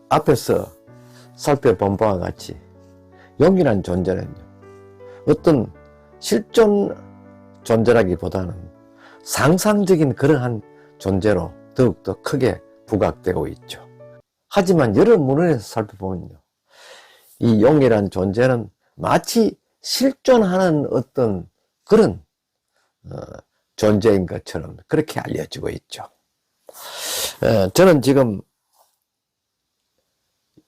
앞에서 살펴본 바와 같이 용이란 존재는요, 어떤 실존 존재라기보다는 상상적인 그러한 존재로 더욱더 크게 부각되고 있죠. 하지만 여러 문헌에서 살펴보면요, 이 용이란 존재는 마치 실존하는 어떤 그런 존재인 것처럼 그렇게 알려지고 있죠. 저는 지금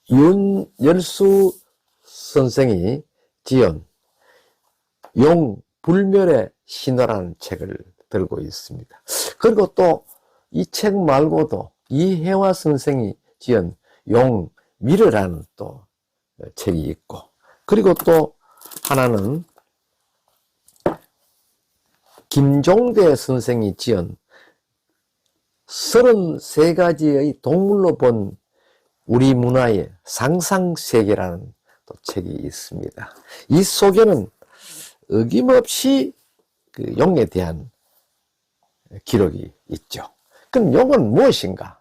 윤열수 선생이 지은 용 불멸의 신화라는 책을 들고 있습니다. 그리고 또 이 책 말고도 이혜화 선생이 지은 용 미래라는 또 책이 있고, 그리고 또 하나는 김종대 선생이 지은 33가지의 동물로 본 우리 문화의 상상세계라는 또 책이 있습니다. 이 속에는 어김없이 그 용에 대한 기록이 있죠. 그럼 용은 무엇인가?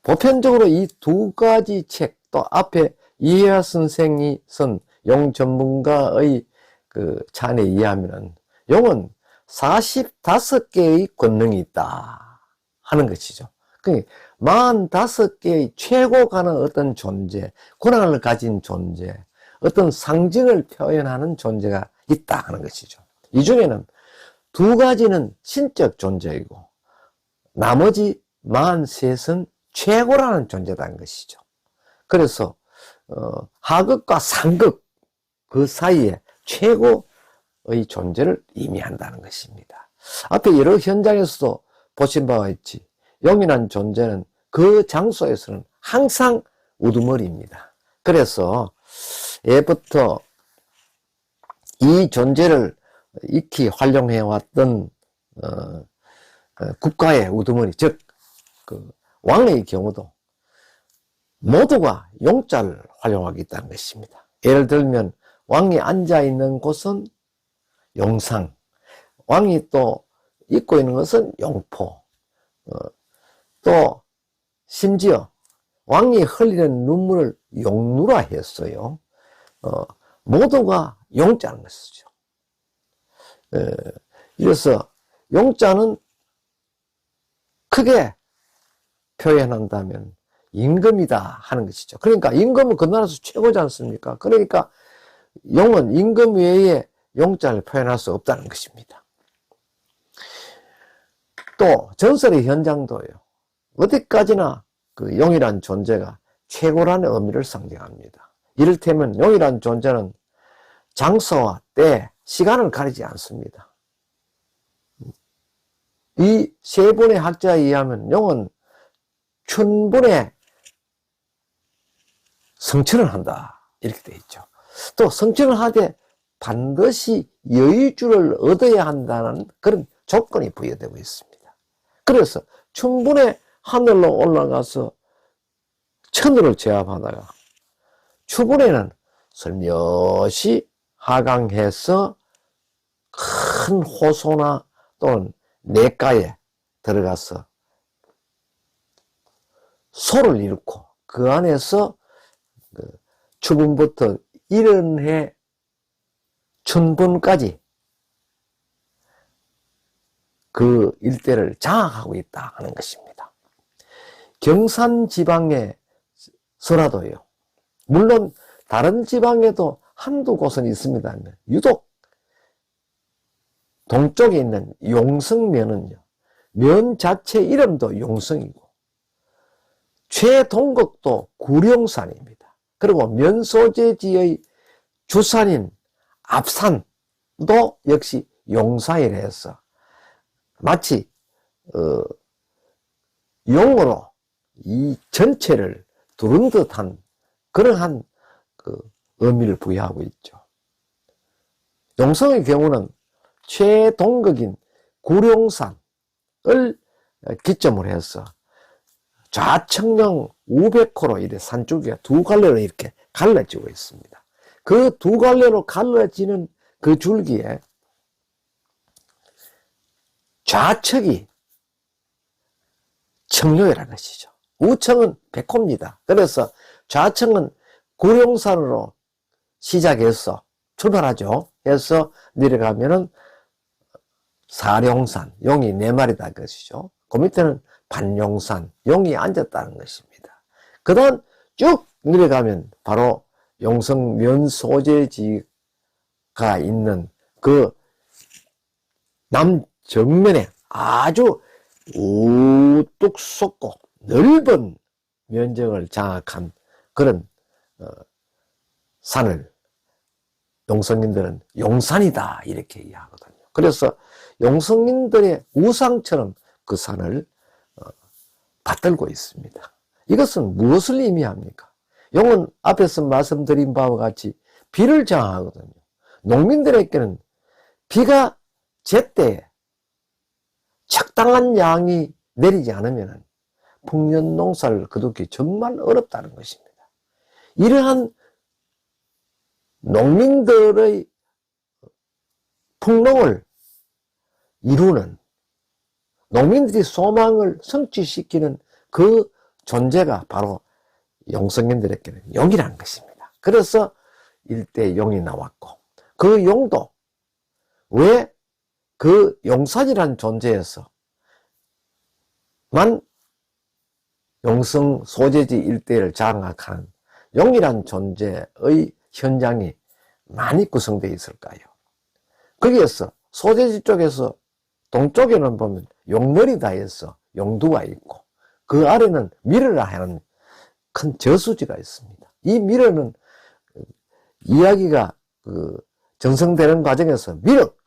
보편적으로 이 두 가지 책, 또 앞에 이혜화 선생이 쓴 용 전문가의 그 찬에 의하면 용은 45개의 권능이 있다 하는 것이죠. 그러니까 45개의 최고 가는 어떤 존재, 권한을 가진 존재, 어떤 상징을 표현하는 존재가 있다 하는 것이죠. 이 중에는 두 가지는 신적 존재이고 나머지 43은 최고라는 존재라는 것이죠. 그래서 하극과 상극 그 사이에 최고의 존재를 의미한다는 것입니다. 앞에 여러 현장에서도 보신 바와 있지, 용이란 존재는 그 장소에서는 항상 우두머리입니다. 그래서 예부터 이 존재를 익히 활용해왔던 국가의 우두머리, 즉 그 왕의 경우도 모두가 용자를 활용하고 있다는 것입니다. 예를 들면 왕이 앉아있는 곳은 용상, 왕이 또 입고 있는 것은 용포, 또 심지어 왕이 흘리는 눈물을 용누라 했어요. 모두가 용자는 것이죠. 이래서 용자는 크게 표현한다면 임금이다 하는 것이죠. 그러니까 임금은 그 나라에서 최고지 않습니까? 그러니까 용은 임금 외에 용자를 표현할 수 없다는 것입니다. 또 전설의 현장도요, 어디까지나 그 용이란 존재가 최고라는 의미를 상징합니다. 이를테면 용이란 존재는 장소와 때, 시간을 가리지 않습니다. 이 세 분의 학자에 의하면 용은 천분의 성천을 한다 이렇게 되어 있죠. 또 성천을 하되 반드시 여의주를 얻어야 한다는 그런 조건이 부여되고 있습니다. 그래서 천분의 하늘로 올라가서 천으로 제압하다가 추분에는 슬며시 하강해서 큰 호소나 또는 냇가에 들어가서 소를 잃고 그 안에서 추분부터 70해 천분까지 그 일대를 장악하고 있다 하는 것입니다. 경산 지방에서라도요, 물론 다른 지방에도 한두 곳은 있습니다만 유독 동쪽에 있는 용성면은요, 면 자체 이름도 용성이고 최동극도 구룡산입니다. 그리고 면소재지의 주산인 압산도 역시 용사이라 해서 마치 용으로 이 전체를 두른 듯한 그러한 그 의미를 부여하고 있죠. 용성의 경우는 최동극인 구룡산을 기점으로 해서 좌측면 500호로 이렇게 산줄기가 두 갈래로 이렇게 갈라지고 있습니다. 그 두 갈래로 갈라지는 그 줄기에 좌측이 청룡이라는 것이죠. 우청은 백호입니다. 그래서 좌청은 구룡산으로 시작해서 출발하죠. 해서 내려가면은 사룡산, 용이 4마리다 것이죠. 그 밑에는 반룡산, 용이 앉았다는 것입니다. 그 다음 쭉 내려가면 바로 용성 면소재지가 있는 그 남정면에 아주 우뚝 솟고 넓은 면적을 장악한 그런 산을 용성민들은 용산이다 이렇게 이해하거든요. 그래서 용성민들의 우상처럼 그 산을 받들고 있습니다. 이것은 무엇을 의미합니까? 용은 앞에서 말씀드린 바와 같이 비를 장악하거든요. 농민들에게는 비가 제때에 적당한 양이 내리지 않으면 풍년 농사를 거두기 정말 어렵다는 것입니다. 이러한 농민들의 풍농을 이루는, 농민들이 소망을 성취시키는 그 존재가 바로 용성민들에게는 용이라는 것입니다. 그래서 일대 용이 나왔고, 그 용도 왜 그 용산이라는 존재에서만 용성 소재지 일대를 장악한 용이란 존재의 현장이 많이 구성되어 있을까요? 거기에서 소재지 쪽에서 동쪽에는 보면 용머리다 해서 용두가 있고, 그 아래는 미르라 하는 큰 저수지가 있습니다. 이 미르는 이야기가 전성되는 과정에서 미륵,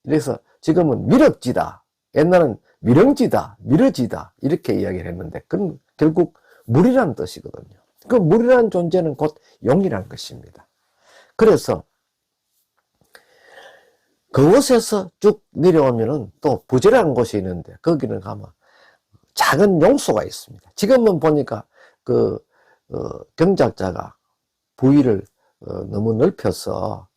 그래서 지금은 미륵지다, 옛날은 미렁지다, 미르지다 이렇게 이야기를 했는데 그건 결국 물이라는 뜻이거든요. 그 물이라는 존재는 곧 용이라는 것입니다. 그래서 그곳에서 쭉 내려오면은 또 부지라는 곳이 있는데 거기는 가면 작은 용소가 있습니다. 지금은 보니까 경작자가 부위를 너무 넓혀서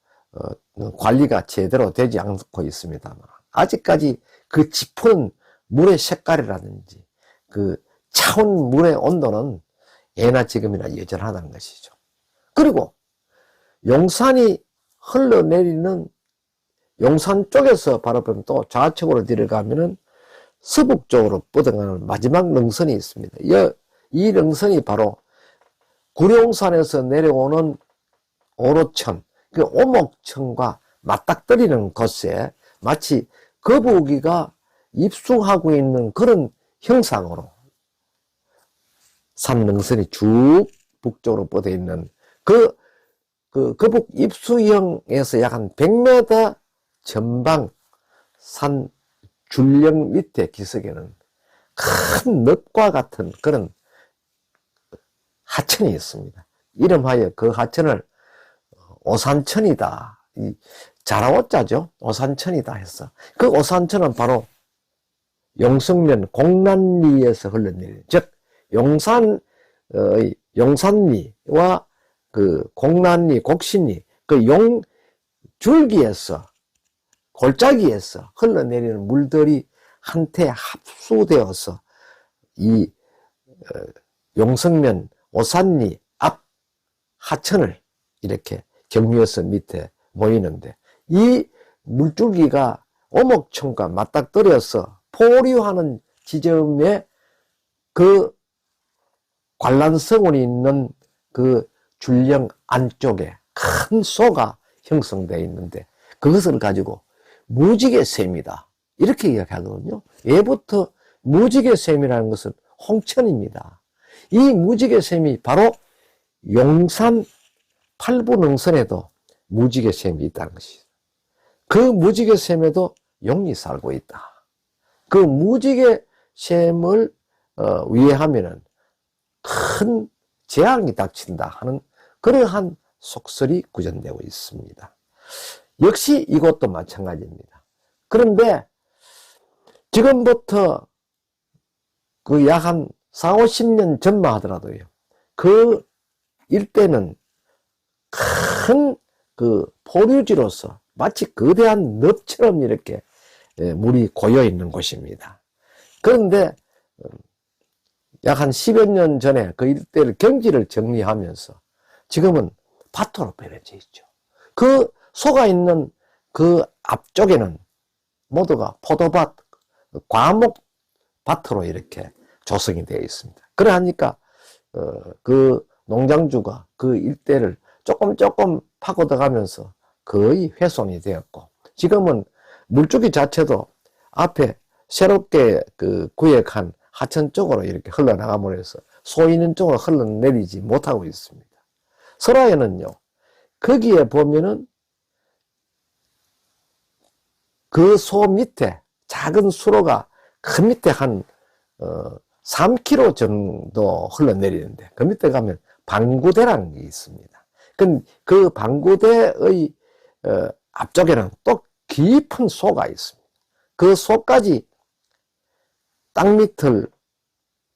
관리가 제대로 되지 않고 있습니다만 아직까지 그 짚은 물의 색깔이라든지 그 차온 물의 온도는 예나 지금이나 여전하다는 것이죠. 그리고 용산이 흘러내리는 용산 쪽에서 바라보면 또 좌측으로 내려가면은 서북 쪽으로 뻗어가는 마지막 능선이 있습니다. 이 능선이 바로 구룡산에서 내려오는 오로천, 그 오목천과 맞닥뜨리는 곳에 마치 거북이가 입수하고 있는 그런 형상으로 산 능선이 쭉 북쪽으로 뻗어 있는 그 거북 입수형에서 약 한 100m 전방 산 줄령 밑에 기슭에는 큰 늪과 같은 그런 하천이 있습니다. 이름하여 그 하천을 오산천이다. 자라오자죠. 오산천이다 해서. 그 오산천은 바로 용성면 공란리에서 흘러내리는, 즉, 용산리와 그 공란리, 곡신리, 그 줄기에서, 골짜기에서 흘러내리는 물들이 한테 합수되어서 이 용성면 오산리 앞 하천을 이렇게 경유해서 밑에 모이는데, 이 물줄기가 오목천과 맞닥뜨려서 포류하는 지점에 그 관란성원이 있는 그 줄령 안쪽에 큰 소가 형성되어 있는데 그것을 가지고 무지개샘이다 이렇게 이야기하거든요. 예부터 무지개샘이라는 것은 홍천입니다. 이 무지개샘이 바로 용산 팔부능선에도 무지개샘이 있다는 것이죠. 그 무지개샘에도 용이 살고 있다. 그 무지개샘을 위해하면은 큰 재앙이 닥친다 하는 그러한 속설이 구전되고 있습니다. 역시 이것도 마찬가지입니다. 그런데 지금부터 그 약 한 4, 50년 전만 하더라도요, 그 일대는 큰 그 포류지로서 마치 거대한 늪처럼 이렇게 물이 고여 있는 곳입니다. 그런데 약 한 10여 년 전에 그 일대를 경지를 정리하면서 지금은 밭으로 변해져 있죠. 그 소가 있는 그 앞쪽에는 모두가 포도밭, 과목밭으로 이렇게 조성이 되어 있습니다. 그러하니까 그 농장주가 그 일대를 조금 파고 들어가면서 거의 훼손이 되었고, 지금은 물줄기 자체도 앞에 새롭게 그 구획한 하천 쪽으로 이렇게 흘러나감으로 해서 소 있는 쪽으로 흘러내리지 못하고 있습니다. 설화에는요, 거기에 보면은 그 소 밑에 작은 수로가 그 밑에 한 3km 정도 흘러내리는데, 그 밑에 가면 방구대라는 게 있습니다. 그 방구대의 앞쪽에는 또 깊은 소가 있습니다. 그 소까지 땅 밑을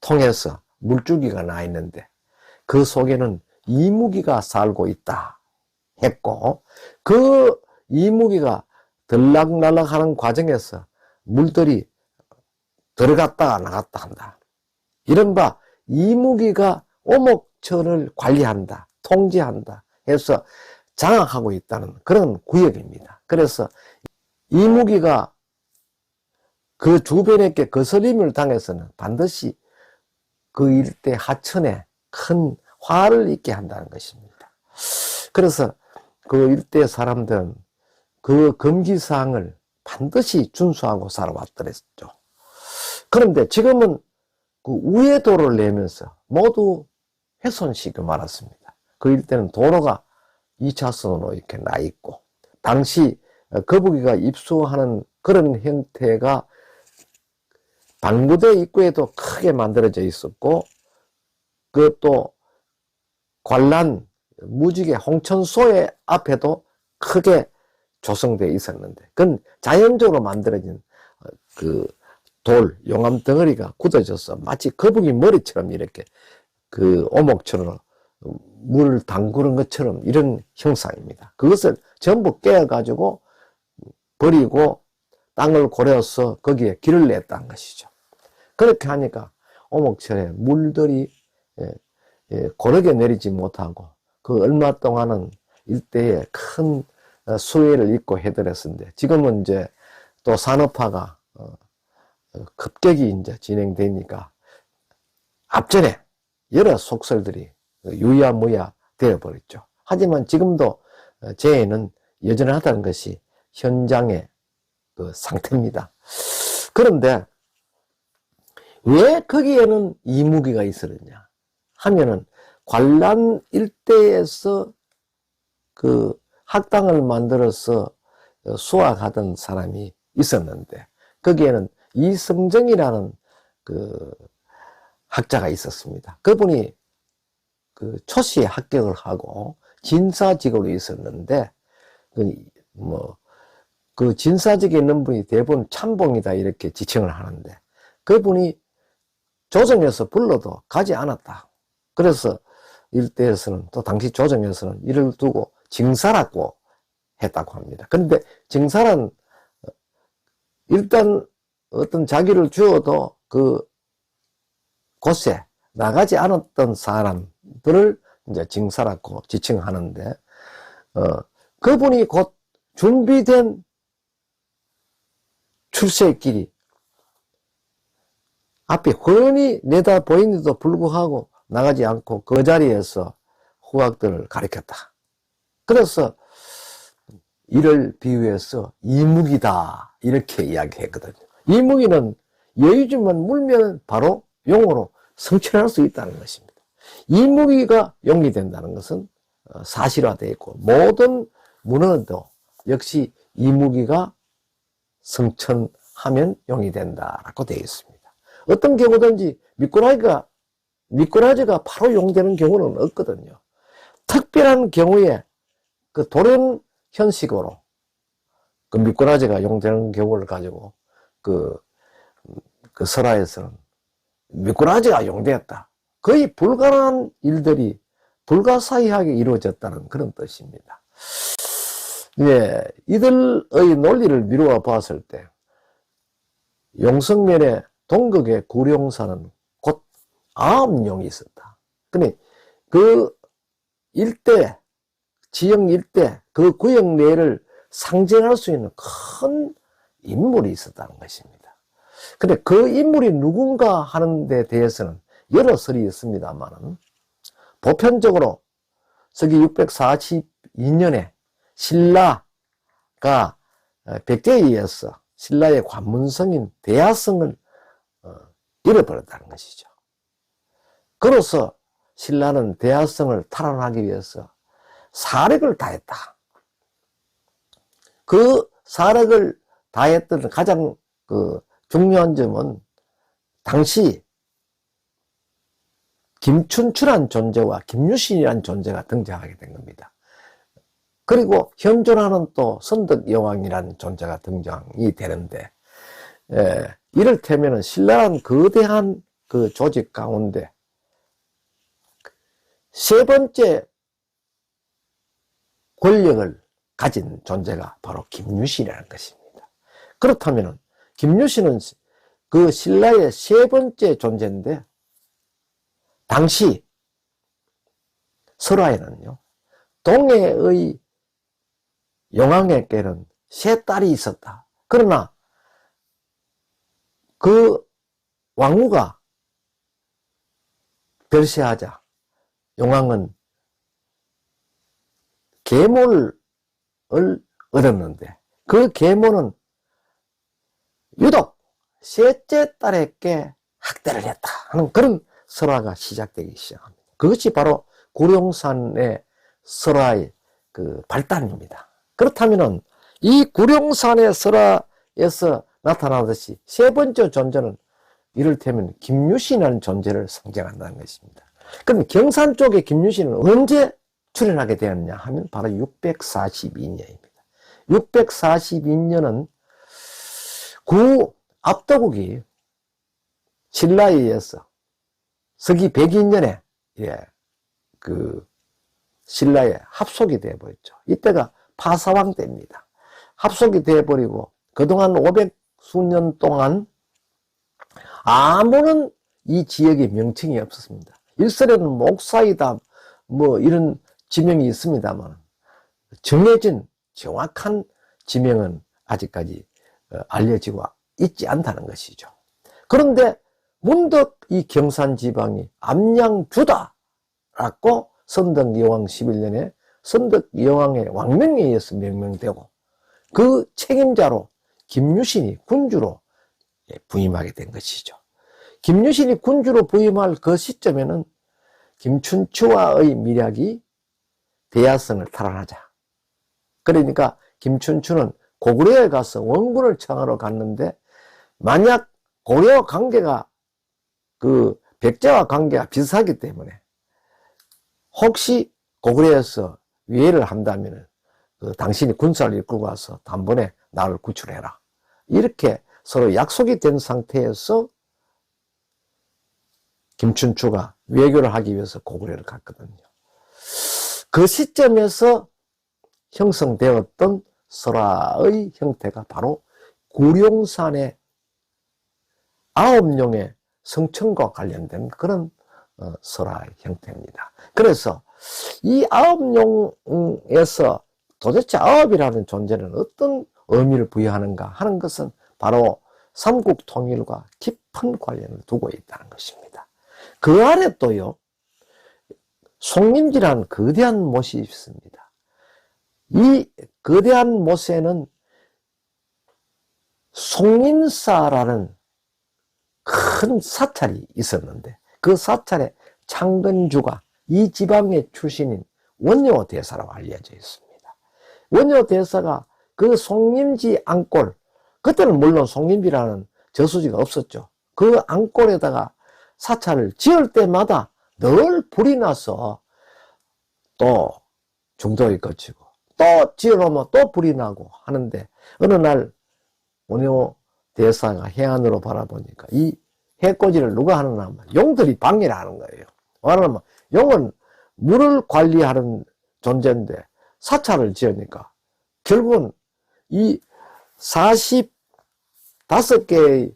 통해서 물줄기가 나 있는데 그 속에는 이무기가 살고 있다 했고, 그 이무기가 들락날락하는 과정에서 물들이 들어갔다가 나갔다 한다. 이른바 이무기가 오목천을 관리한다, 통제한다 해서 장악하고 있다는 그런 구역입니다. 그래서 이무기가 그 주변에게 거슬림을 당해서는 반드시 그 일대 하천에 큰 화를 입게 한다는 것입니다. 그래서 그 일대 사람들은 그 금기사항을 반드시 준수하고 살아왔더랬죠. 그런데 지금은 그 우회도를 내면서 모두 훼손시키고 말았습니다. 그 일대는 도로가 2차선으로 이렇게 나 있고, 당시 거북이가 입수하는 그런 형태가 방구대 입구에도 크게 만들어져 있었고, 그것도 관란 무지개 홍천소의 앞에도 크게 조성되어 있었는데, 그건 자연적으로 만들어진 그 돌, 용암 덩어리가 굳어져서 마치 거북이 머리처럼 이렇게 그 오목처럼 물을 담그는 것처럼 이런 형상입니다. 그것을 전부 깨어가지고 버리고 땅을 고려서 거기에 길을 냈다는 것이죠. 그렇게 하니까 오목철에 물들이 고르게 내리지 못하고 그 얼마 동안은 일대에 큰 수혜를 입고 해드렸었는데, 지금은 이제 또 산업화가 급격히 이제 진행되니까 앞전에 여러 속설들이 유야무야 되어버렸죠. 하지만 지금도 재해는 여전하다는 것이 현장의 그 상태입니다. 그런데 왜 거기에는 이무기가 있었느냐 하면은, 관란 일대에서 그 학당을 만들어서 수학하던 사람이 있었는데, 거기에는 이성정이라는 그 학자가 있었습니다. 그분이 그 초시에 합격을 하고 진사직으로 있었는데, 그 진사직에 있는 분이 대부분 참봉이다 이렇게 지칭을 하는데, 그분이 조정에서 불러도 가지 않았다. 그래서 일대에서는, 또 당시 조정에서는 이를 두고 징사라고 했다고 합니다. 그런데 징사란 일단 어떤 자기를 주어도 그 곳에 나가지 않았던 사람들을 이제 징사라고 지칭하는데, 그분이 곧 준비된 출세의 길이 앞에 훤히 내다 보이는데도 불구하고 나가지 않고 그 자리에서 후학들을 가르쳤다. 그래서 이를 비유해서 이무기다 이렇게 이야기했거든요. 이무기는 여의주만 물면 바로 용으로 성취할 수 있다는 것입니다. 이무기가 용이 된다는 것은 사실화되어 있고, 모든 문헌도 역시 이무기가 성천하면 용이 된다라고 되어 있습니다. 어떤 경우든지 미꾸라지가 바로 용되는 경우는 없거든요. 특별한 경우에 그 돌연 현식으로 그 미꾸라지가 용되는 경우를 가지고 그 설화에서는 미꾸라지가 용되었다, 거의 불가능한 일들이 불가사의하게 이루어졌다는 그런 뜻입니다. 예, 이들의 논리를 미루어 봤을 때 용성면의 동극의 구룡사는 곧 9용이 있었다. 근데 그 일대, 지역 일대, 그 구역 내를 상징할 수 있는 큰 인물이 있었다는 것입니다. 근데 그 인물이 누군가 하는 데 대해서는 여러 설이 있습니다만은, 보편적으로 서기 642년에 신라가 백제에 의해서 신라의 관문성인 대하성을 잃어버렸다는 것이죠. 그로서 신라는 대하성을 탈환하기 위해서 사력을 다했다. 그 사력을 다했던 가장 중요한 점은 당시 김춘추란 존재와 김유신이란 존재가 등장하게 된 겁니다. 그리고 현존하는 또 선덕여왕이라는 존재가 등장이 되는데, 이를테면 신라란 거대한 그 조직 가운데 세 번째 권력을 가진 존재가 바로 김유신이라는 것입니다. 그렇다면 김유신은 그 신라의 세 번째 존재인데, 당시 설화에는요, 동해의 용왕에게는 세 딸이 있었다. 그러나 그 왕후가 별세하자 용왕은 계모를 얻었는데, 그 계모는 유독 셋째 딸에게 학대를 했다 하는 그런 설화가 시작되기 시작합니다. 그것이 바로 구룡산의 설화의 그 발단입니다. 그렇다면 이 구룡산의 설화에서 나타나듯이 세 번째 존재는 이를테면 김유신이라는 존재를 상징한다는 것입니다. 그럼 경산 쪽에 김유신은 언제 출현하게 되었냐 하면 바로 642년입니다. 642년은 구 압도국이 신라에 의해서 서기 102년에 신라에 합속이 되어버렸죠. 이때가 파사왕 때입니다. 합속이 되어버리고 그동안 500수년 동안 아무런 이 지역의 명칭이 없었습니다. 일설에는 목사이다 뭐 이런 지명이 있습니다만 정해진 정확한 지명은 아직까지 알려지고 있지 않다는 것이죠. 그런데 문득 이 경산 지방이 암양주다라고 선덕여왕 11년에 선덕여왕의 왕명에 의해서 명명되고 그 책임자로 김유신이 군주로 부임하게 된 것이죠. 김유신이 군주로 부임할 그 시점에는 김춘추와의 밀약이 대하성을 탈환하자. 그러니까 김춘추는 고구려에 가서 원군을 청하러 갔는데, 만약 고려 관계가 그 백제와 관계가 비슷하기 때문에 혹시 고구려에서 위해를 한다면 당신이 군사를 이끌고 와서 단번에 나를 구출해라. 이렇게 서로 약속이 된 상태에서 김춘추가 외교를 하기 위해서 고구려를 갔거든요. 그 시점에서 형성되었던 설화의 형태가 바로 구룡산의 9용의 성천과 관련된 그런 설화의 형태입니다. 그래서 이 9용에서 도대체 9이라는 존재는 어떤 의미를 부여하는가 하는 것은 바로 삼국 통일과 깊은 관련을 두고 있다는 것입니다. 그 안에 또요, 송림지라는 거대한 못이 있습니다. 이 거대한 못에는 송림사라는 큰 사찰이 있었는데, 그 사찰의 창건주가 이 지방의 출신인 원효대사라고 알려져 있습니다. 원효대사가 그 송림지 안골, 그때는 물론 송림지라는 저수지가 없었죠. 그 안골에다가 사찰을 지을 때마다 늘 불이 나서 또 중독이 거치고 또 지으려면 또 불이 나고 하는데, 어느 날 원효 대사가 해안으로 바라보니까 이 해코지를 누가 하느냐 하면 용들이 방해를 하는 거예요. 말하면 용은 물을 관리하는 존재인데 사찰을 지으니까 결국은 이 45개의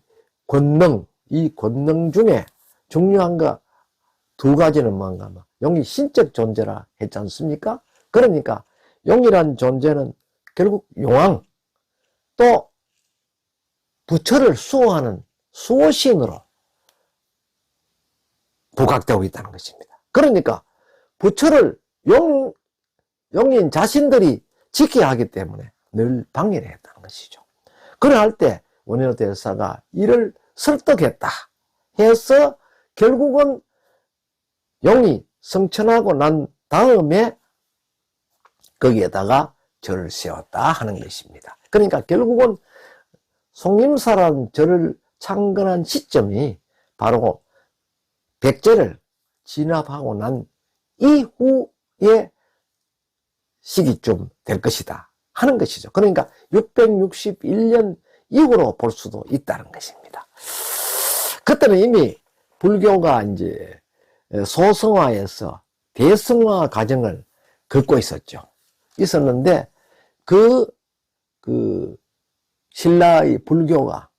권능, 이 권능 중에 중요한 거 두 가지는 뭔가, 용이 신적 존재라 했지 않습니까? 그러니까 용이란 존재는 결국 용왕, 또 부처를 수호하는 수호신으로 부각되고 있다는 것입니다. 그러니까 부처를 용인 자신들이 지켜야 하기 때문에 늘 방해를 했다는 것이죠. 그럴 때 원효 대사가 이를 설득했다 해서 결국은 용이 성천하고 난 다음에 거기에다가 절을 세웠다 하는 것입니다. 그러니까 결국은 송림사라는 절을 창건한 시점이 바로 백제를 진압하고 난 이후의 시기쯤 될 것이다 하는 것이죠. 그러니까 661년 이후로 볼 수도 있다는 것입니다. 그때는 이미 불교가 이제 소성화에서 대성화 과정을 걷고 있었는데 그 신라의 불교가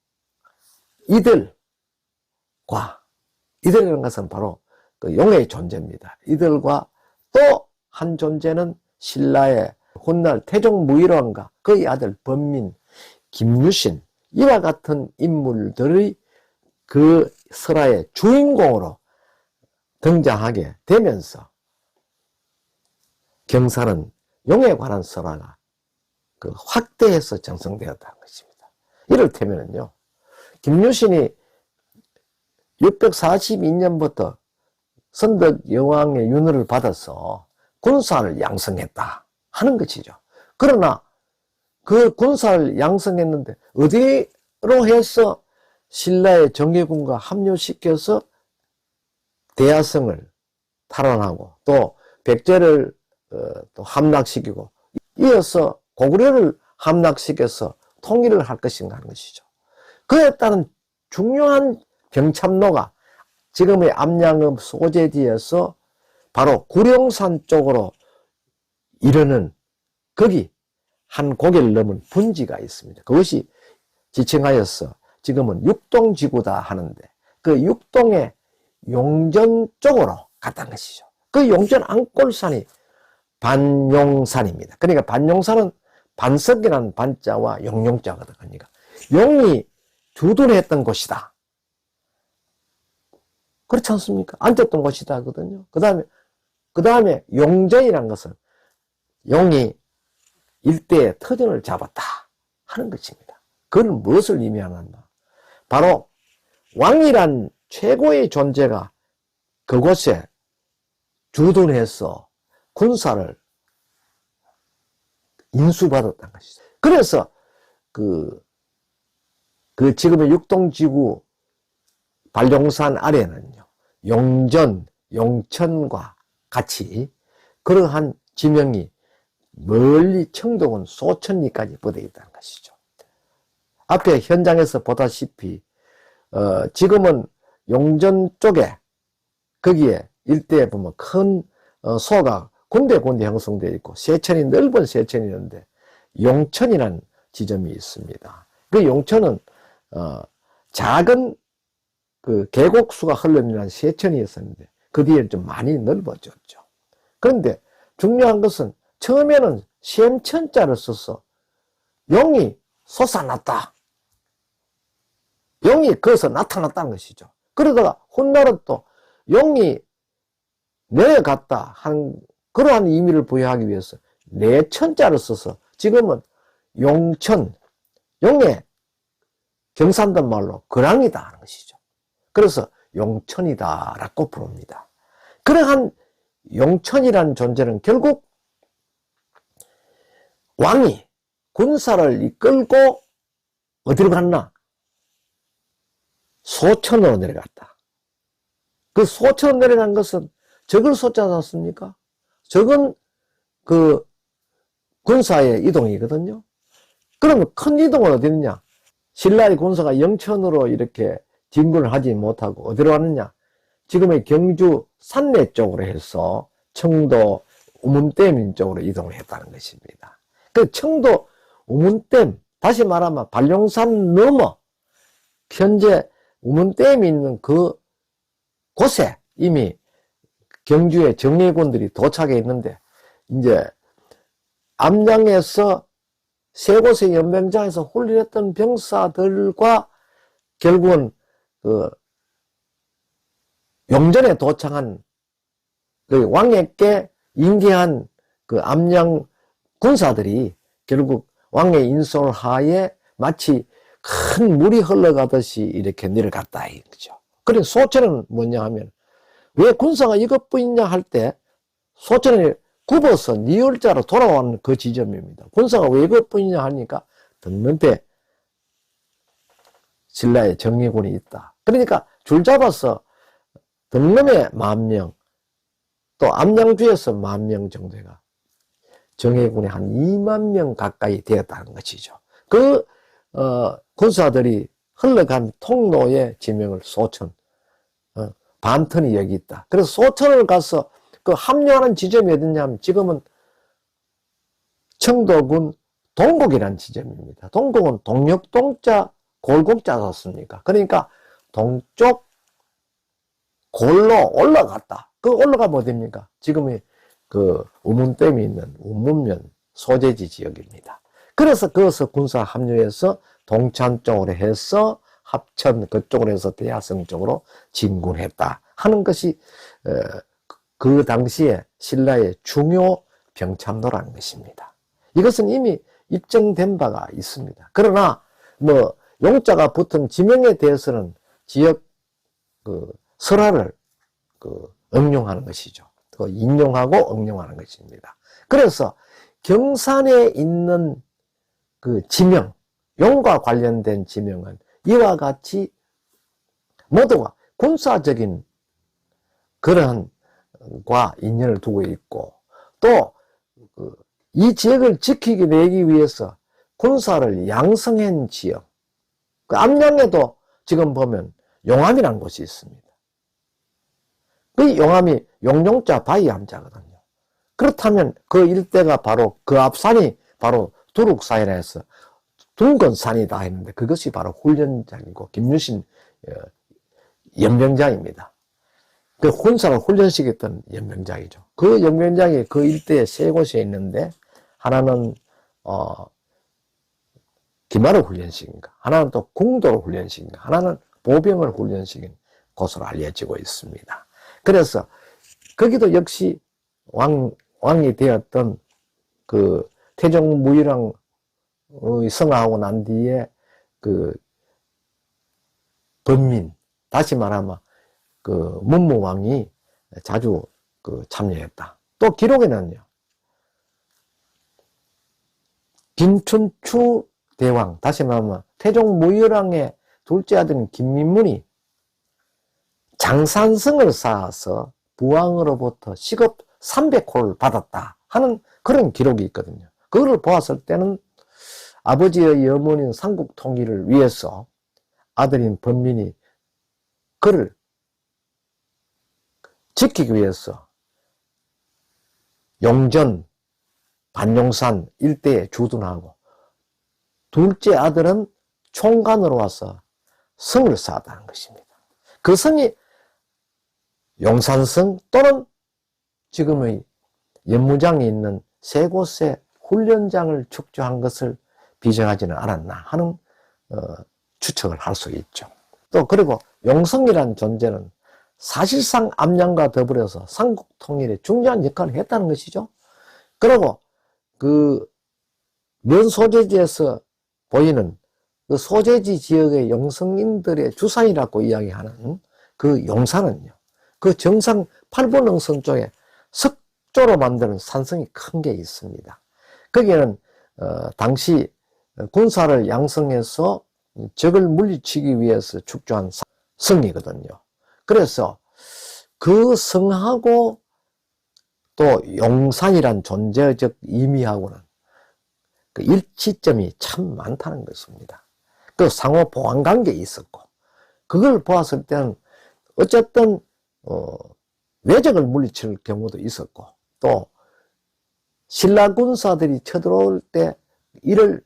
이들이라는 것은 바로 그 용의 존재입니다. 이들과 또 한 존재는 신라의 훗날 태종무일왕과 그의 아들 범민, 김유신 이와 같은 인물들의 그 설화의 주인공으로 등장하게 되면서 경살은 용에 관한 설화가 그 확대해서 정성되었다는 것입니다. 이를테면요, 김유신이 642년부터 선덕 여왕의 윤허를 받아서 군사를 양성했다 하는 것이죠. 그러나 그 군사를 양성했는데 어디로 해서 신라의 정예군과 합류시켜서 대야성을 탈환하고 또 백제를 또 함락시키고 이어서 고구려를 함락시켜서 통일을 할 것인가 하는 것이죠. 그에 따른 중요한 병참로가 지금의 암양읍 소재지에서 바로 구룡산 쪽으로 이르는 거기 한 고개를 넘은 분지가 있습니다. 그것이 지칭하여서 지금은 육동지구다 하는데 그 육동의 용전 쪽으로 갔다는 것이죠. 그 용전 안골산이 반용산입니다. 그러니까 반용산은 반석이라는 반자와 용용자거든. 그러니까 용이 주둔했던 곳이다. 그렇지 않습니까? 앉았던 곳이다 하거든요. 그 다음에 용전이라는 것은 용이 일대의 터전을 잡았다 하는 것입니다. 그건 무엇을 의미하는가? 바로 왕이란 최고의 존재가 그곳에 주둔해서 군사를 인수받았다는 것이죠. 그래서 그 지금의 육동지구 반룡산 아래는요, 용전, 용천과 같이 그러한 지명이 멀리 청도군 소천리까지 뻗어 있다는 것이죠. 앞에 현장에서 보다시피 지금은 용전 쪽에 거기에 일대에 보면 큰 소가 군데군데 형성되어 있고 세천이 넓은 세천이 있는데 용천이라는 지점이 있습니다. 그 용천은 작은 그 계곡수가 흘러내리는 세천이 있었는데 그 뒤에 좀 많이 넓어졌죠. 그런데 중요한 것은 처음에는 샘천자를 써서 용이 솟아났다. 용이 거기서 나타났다는 것이죠. 그러다가 훗날은 또 용이 내려갔다 한 그러한 의미를 부여하기 위해서 내천자를 써서 지금은 용천, 용의 경산도 말로 거랑이다 하는 것이죠. 그래서 용천이다라고 부릅니다. 그러한 용천이라는 존재는 결국 왕이 군사를 이끌고 어디로 갔나? 소천으로 내려갔다. 그 소천으로 내려간 것은 적을 쏟지 않았습니까? 적은 그 군사의 이동이거든요. 그러면 큰 이동은 어디 있느냐? 신라의 군사가 영천으로 이렇게 진군을 하지 못하고 어디로 갔느냐? 지금의 경주 산내 쪽으로 해서 청도 우문댐 쪽으로 이동을 했다는 것입니다. 그 청도 우문댐, 다시 말하면 반룡산 넘어 현재 우문댐이 있는 그 곳에 이미 경주에 정예군들이 도착해 있는데, 이제 암양에서 세 곳의 연병장에서 훈련했던 병사들과 결국은 그 용전에 도착한 그 왕에게 인계한 그 암양 군사들이 결국 왕의 인솔 하에 마치 큰 물이 흘러가듯이 이렇게 내려갔다 이거죠. 그래 소천은 뭐냐 하면 왜 군사가 이것뿐이냐 할 때 소천이 굽어서 니을자로 돌아온 그 지점입니다. 군사가 왜 이것뿐이냐 하니까 등문패 신라의 정예군이 있다. 그러니까 줄 잡아서 등문에 10,000명, 또 암양주에서 10,000명 정도가 정예군이 한 20,000명 가까이 되었다는 것이죠. 그 군사들이 흘러간 통로의 지명을 소천, 반턴이 여기 있다. 그래서 소천을 가서 그 합류하는 지점이 어디냐 하면 지금은 청도군 동곡이라는 지점입니다. 동곡은 동력동자 골곡자 샀습니까? 그러니까 동쪽 골로 올라갔다. 그 올라가면 어딥니까? 지금의 그 우문댐이 있는 우문면 소재지 지역입니다. 그래서 거기서 군사 합류해서 동찬 쪽으로 해서 합천 그쪽으로 해서 대하성 쪽으로 진군했다 하는 것이 그 당시에 신라의 중요 병참로라는 것입니다. 이것은 이미 입증된 바가 있습니다. 그러나 뭐 용자가 붙은 지명에 대해서는 지역 그 설화를 응용하는 것이죠. 인용하고 응용하는 것입니다. 그래서 경산에 있는 그 지명, 용과 관련된 지명은 이와 같이 모두가 군사적인 그러한 과 인연을 두고 있고 또 이 지역을 지키게 내기 위해서 군사를 양성한 지역, 그 암양에도 지금 보면 용암이라는 곳이 있습니다. 그 용암이 용용자 바위암자거든요. 그렇다면 그 일대가 바로 그 앞산이 바로 두룩산이라 해서 둥근 산이다 했는데 그것이 바로 훈련장이고 김유신 연병장입니다. 그 군사를 훈련시켰던 연병장이죠. 그 연병장이 그 일대에 세 곳에 있는데 하나는 기마를 훈련시킨가, 하나는 또 궁도를 훈련시킨가, 하나는 보병을 훈련시킨 곳으로 알려지고 있습니다. 그래서 거기도 역시 왕이 되었던 그 태종 무일왕의 성하고 난 뒤에 그 번민, 다시 말하면 그 문무왕이 자주 참여했다. 또 기록에는요, 김춘추 대왕, 다시 말하면 태종 무일왕의 둘째 아들인 김민문이 장산성을 쌓아서 부왕으로부터 시급 300호를 받았다 하는 그런 기록이 있거든요. 그거를 보았을 때는 아버지의 염원인 삼국 통일을 위해서 아들인 번민이 그를 지키기 위해서 용전, 반용산 일대에 주둔하고 둘째 아들은 총관으로 와서 성을 쌓았다는 것입니다. 그 성이 용산성 또는 지금의 연무장이 있는 세 곳의 훈련장을 축조한 것을 비정하지는 않았나 하는 추측을 할 수 있죠. 또 그리고 용성이라는 존재는 사실상 암양과 더불어서 삼국 통일에 중요한 역할을 했다는 것이죠. 그리고 그 면 소재지에서 보이는 그 소재지 지역의 용성인들의 주산이라고 이야기하는 그 용산은요, 그 정상 8번능선 쪽에 석조로 만드는 산성이 큰 게 있습니다. 거기에는 당시 군사를 양성해서 적을 물리치기 위해서 축조한 성이거든요. 그래서 그 성하고 또 용산이란 존재적 의미하고는 그 일치점이 참 많다는 것입니다. 그 상호 보완 관계에 있었고, 그걸 보았을 때는 어쨌든 외적을 물리칠 경우도 있었고, 또 신라 군사들이 쳐들어올 때 이를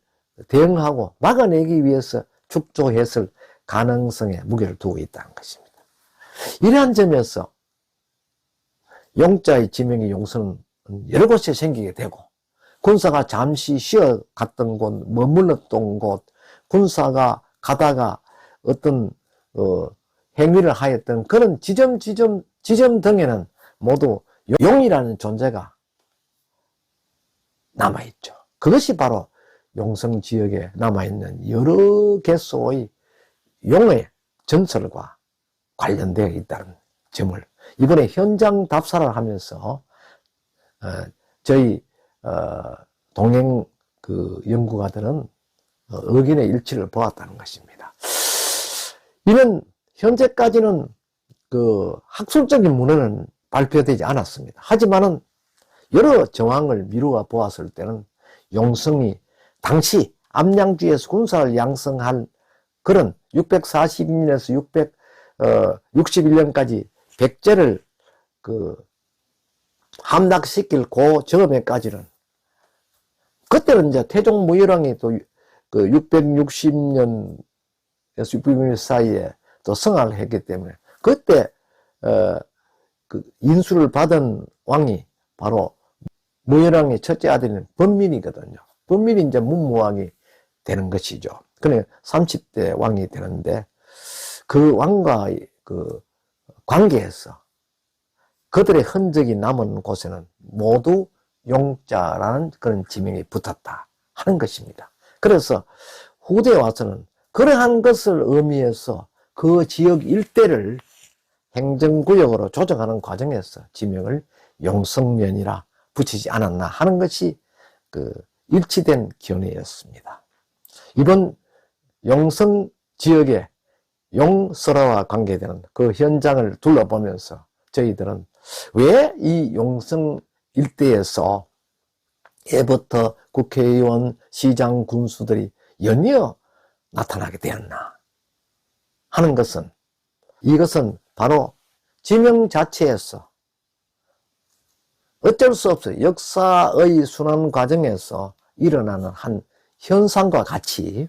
대응하고 막아내기 위해서 축조했을 가능성에 무게를 두고 있다는 것입니다. 이러한 점에서 용자의 지명의 용성은 여러 곳에 생기게 되고, 군사가 잠시 쉬어 갔던 곳, 머물렀던 곳, 군사가 가다가 어떤 행위를 하였던 그런 지점 등에는 모두 용이라는 존재가 남아있죠. 그것이 바로 용성 지역에 남아있는 여러 개소의 용의 전설과 관련되어 있다는 점을 이번에 현장 답사를 하면서 저희 동행 연구가들은 의견의 일치를 보았다는 것입니다. 이는 현재까지는 학술적인 문헌은 발표되지 않았습니다. 하지만은 여러 정황을 미루어 보았을 때는 용성이 당시 암양주에서 군사를 양성한 그런 642년에서 661년까지 백제를 함락시킬 그 즈음에까지는, 그때는 이제 태종 무열왕이 또 660년에서 600년 사이에 또 성화를 했기 때문에 그때 인수를 받은 왕이 바로 무열왕의 첫째 아들인 범민이거든요. 범민이 이제 문무왕이 되는 것이죠. 그래 30대 왕이 되는데, 그 왕과의 관계에서 그들의 흔적이 남은 곳에는 모두 용자라는 그런 지명이 붙었다 하는 것입니다. 그래서 후대에 와서는 그러한 것을 의미해서 그 지역 일대를 행정구역으로 조정하는 과정에서 지명을 용성면이라 붙이지 않았나 하는 것이 일치된 견해였습니다. 이번 용성 지역의 용설화와 관계되는 그 현장을 둘러보면서 저희들은 왜 이 용성 일대에서 예부터 국회의원, 시장, 군수들이 연이어 나타나게 되었나 하는 것은, 이것은 바로 지명 자체에서 어쩔 수 없어요. 역사의 순환 과정에서 일어나는 한 현상과 같이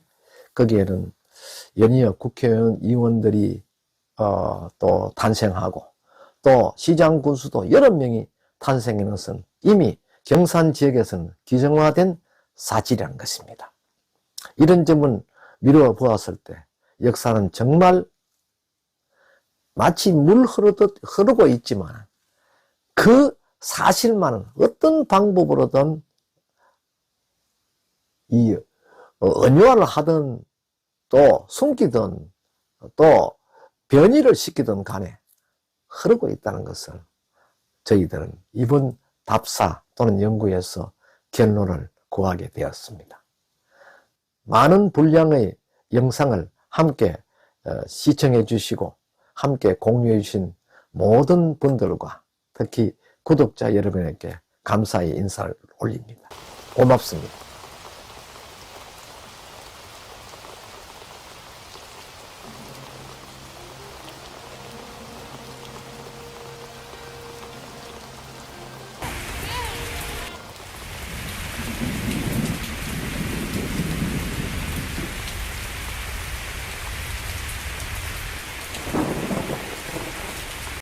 거기에는 연이어 국회의원, 의원들이 또 탄생하고, 또 시장, 군수도 여러 명이 탄생하는 것은 이미 경산 지역에서는 규정화된 사실이라는 것입니다. 이런 점은 미루어 보았을 때 역사는 정말 마치 물 흐르고 있지만 그 사실만은 어떤 방법으로든 이 언유화를 하든 또 숨기든 또 변이를 시키든 간에 흐르고 있다는 것을 저희들은 이번 답사 또는 연구에서 결론을 구하게 되었습니다. 많은 분량의 영상을 함께 시청해 주시고 함께 공유해 주신 모든 분들과 특히 구독자 여러분에게 감사의 인사를 올립니다. 고맙습니다.